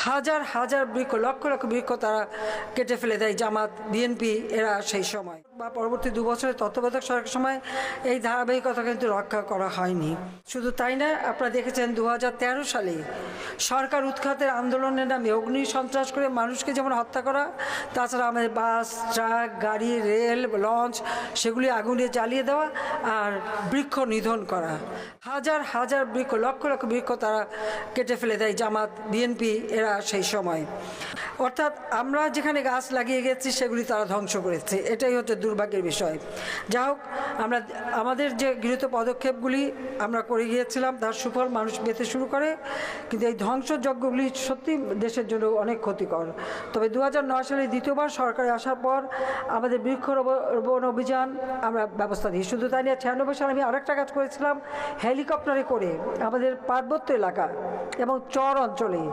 হাজার হাজার বৃক্ষ, লক্ষ লক্ষ বৃক্ষ তারা কেটে ফেলে দেয় জামাত, বিএনপি এরা সেই সময় বা পরবর্তী 2 বছরের তত্ত্বাবধায়ক সরকারের সময় এই ধারাবাহিকতা কিন্তু রক্ষা করা হয়নি। শুধু তাই না, আপনারা দেখেছেন 2013 সালে সরকার উৎখাতের আন্দোলনের নামে অগ্নি সন্ত্রাস করে মানুষকে যেমন হত্যা করা, তাছাড়া আমাদের বাস, ট্রাক, গাড়ি, রেল, লঞ্চ সেগুলি আগুনে জ্বালিয়ে দেওয়া আর বৃক্ষ নিধন করা। হাজার হাজার বৃক্ষ, লক্ষ লক্ষ বৃক্ষ তারা কেটে ফেলে দেয় জামাত, বিএনপি এরা সেই সময়। অর্থাৎ আমরা যেখানে গাছ লাগিয়ে গেছি সেগুলি তারা ধ্বংস করেছে। এটাই হচ্ছে দুর্ভাগ্যের বিষয়। যা হোক, আমরা আমাদের যে গৃহীত পদক্ষেপগুলি আমরা করে গিয়েছিলাম তার সুফল মানুষ পেতে শুরু করে, কিন্তু এই ধ্বংসযজ্ঞগুলি সত্যি দেশের জন্য অনেক ক্ষতিকর। তবে 2009 সালে দ্বিতীয়বার সরকারে আসার পর আমাদের বৃক্ষরোপণ অভিযান আমরা ব্যবস্থা দিই। শুধু তাই না, 96 সালে আমি আরেকটা কাজ করেছিলাম, হেলিকপ্টারে করে আমাদের পার্বত্য এলাকা এবং চর অঞ্চলে